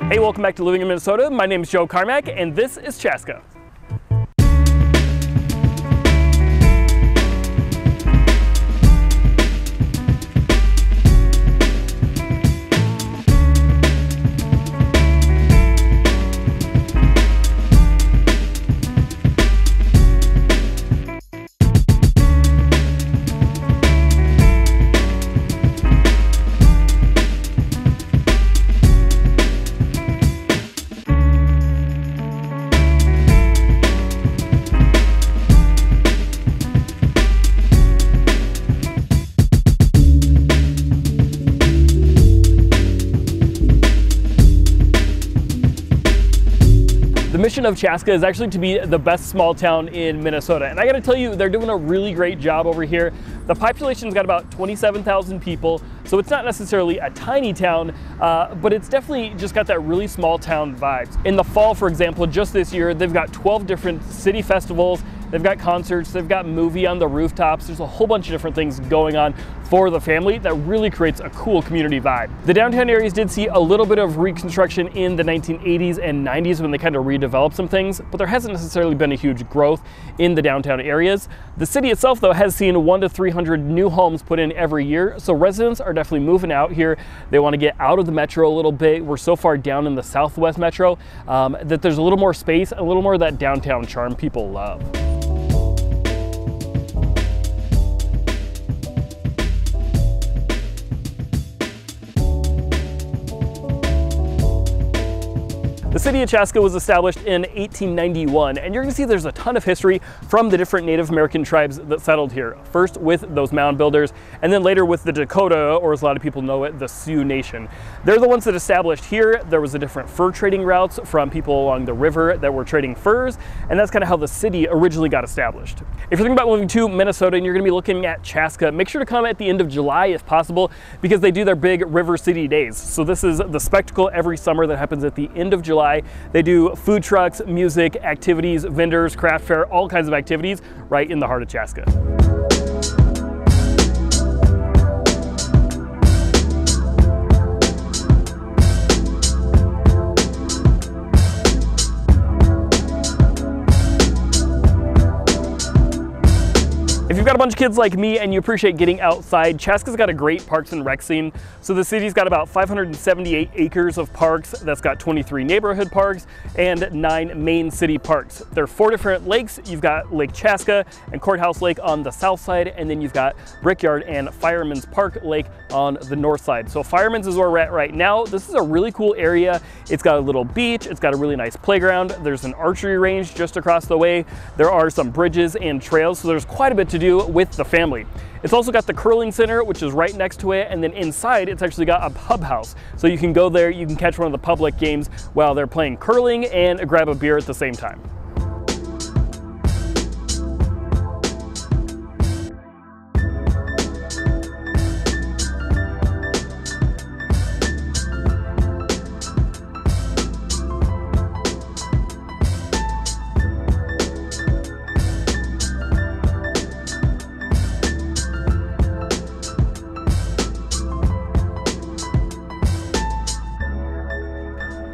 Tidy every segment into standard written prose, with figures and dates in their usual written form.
Hey, welcome back to Living in Minnesota. My name is Joe Carmack, and this is Chaska. The mission of Chaska is actually to be the best small town in Minnesota. And I gotta tell you, they're doing a really great job over here. The population's got about 27,000 people, so it's not necessarily a tiny town, but it's definitely just got that really small town vibes. In the fall, for example, just this year, they've got 12 different city festivals. They've got concerts, they've got movie on the rooftops. There's a whole bunch of different things going on for the family that really creates a cool community vibe. The downtown areas did see a little bit of reconstruction in the 1980s and 90s when they kind of redeveloped some things, but there hasn't necessarily been a huge growth in the downtown areas. The city itself, though, has seen 100 to 300 new homes put in every year, so residents are definitely moving out here. They want to get out of the metro a little bit. We're so far down in the southwest metro that there's a little more space, a little more of that downtown charm people love. The city of Chaska was established in 1891, and you're going to see there's a ton of history from the different Native American tribes that settled here. First with those mound builders, and then later with the Dakota, or as a lot of people know it, the Sioux Nation. They're the ones that established here. There was a different fur trading routes from people along the river that were trading furs, and that's kind of how the city originally got established. If you're thinking about moving to Minnesota and you're going to be looking at Chaska, make sure to come at the end of July if possible, because they do their big River City Days. So this is the spectacle every summer that happens at the end of July. They do food trucks, music, activities, vendors, craft fair, all kinds of activities right in the heart of Chaska. If you've got a bunch of kids like me and you appreciate getting outside, Chaska's got a great parks and rec scene. So the city's got about 578 acres of parks. That's got 23 neighborhood parks and 9 main city parks. There are 4 different lakes. You've got Lake Chaska and Courthouse Lake on the south side, and then you've got Brickyard and Fireman's Park Lake on the north side. So Fireman's is where we're at right now. This is a really cool area. It's got a little beach. It's got a really nice playground. There's an archery range just across the way. There are some bridges and trails, so there's quite a bit to do with the family. It's also got the curling center, which is right next to it, and then inside it's actually got a pub house. So you can go there, you can catch one of the public games while they're playing curling and grab a beer at the same time.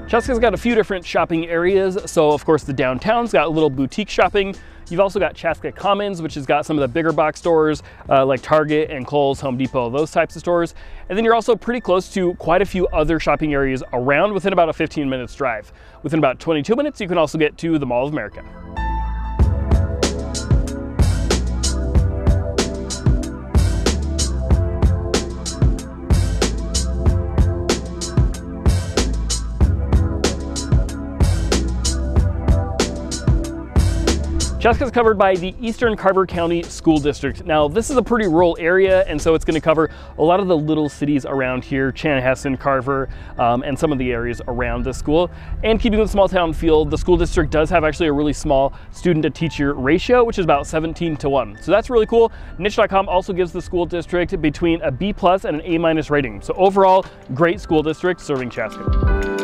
Chaska's got a few different shopping areas. So of course the downtown's got a little boutique shopping. You've also got Chaska Commons, which has got some of the bigger box stores like Target and Kohl's, Home Depot, those types of stores. And then you're also pretty close to quite a few other shopping areas around within about a 15 minutes drive. Within about 22 minutes, you can also get to the Mall of America. Chaska is covered by the Eastern Carver County School District. Now, this is a pretty rural area, and so it's going to cover a lot of the little cities around here, Chanhassen, Carver, and some of the areas around the school. And keeping the small town feel, the school district does have actually a really small student to teacher ratio, which is about 17:1. So that's really cool. Niche.com also gives the school district between a B+ and an A- rating. So overall, great school district serving Chaska.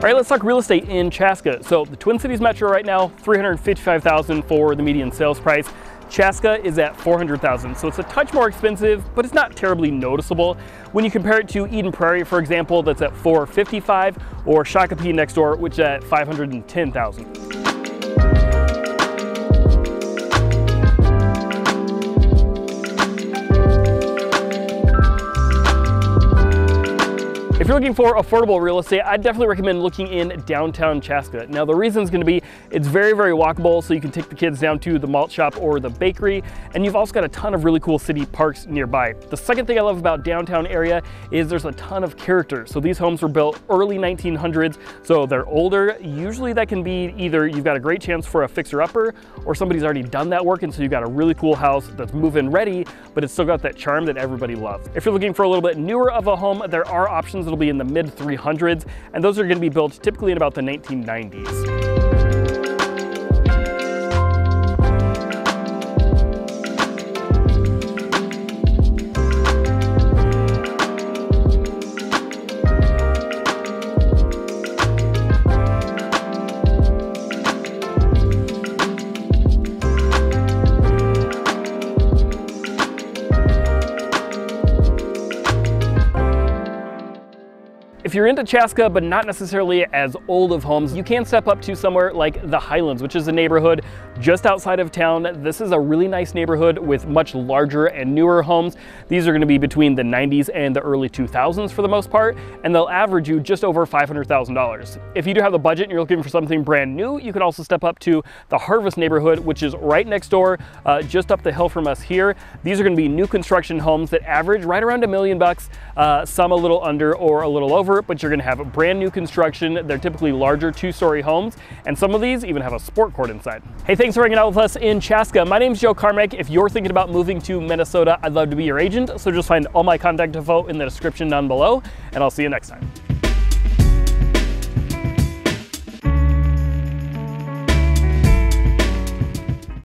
All right, let's talk real estate in Chaska. So the Twin Cities Metro right now, $355,000 for the median sales price. Chaska is at $400,000, so it's a touch more expensive, but it's not terribly noticeable. When you compare it to Eden Prairie, for example, that's at $455,000, or Shakopee next door, which is at $510,000. If you're looking for affordable real estate, I'd definitely recommend looking in downtown Chaska. Now the reason is going to be it's very, very walkable, so you can take the kids down to the malt shop or the bakery, and you've also got a ton of really cool city parks nearby. The second thing I love about downtown area is there's a ton of character. So these homes were built early 1900s, so they're older. Usually that can be either you've got a great chance for a fixer-upper, or somebody's already done that work, and so you've got a really cool house that's move-in ready, but it's still got that charm that everybody loves. If you're looking for a little bit newer of a home, there are options that'll be in the mid 300s, and those are going to be built typically in about the 1990s. If you're into Chaska, but not necessarily as old of homes, you can step up to somewhere like the Highlands, which is a neighborhood just outside of town. This is a really nice neighborhood with much larger and newer homes. These are going to be between the 90s and the early 2000s for the most part, and they'll average you just over $500,000. If you do have the budget and you're looking for something brand new, you can also step up to the Harvest neighborhood, which is right next door, just up the hill from us here. These are going to be new construction homes that average right around $1 million, some a little under or a little over, but you're going to have a brand new construction. They're typically larger 2-story homes, and some of these even have a sport court inside. Hey, thanks for hanging out with us in Chaska. My name's Joe Carmack. If you're thinking about moving to Minnesota, I'd love to be your agent, so just find all my contact info in the description down below, and I'll see you next time.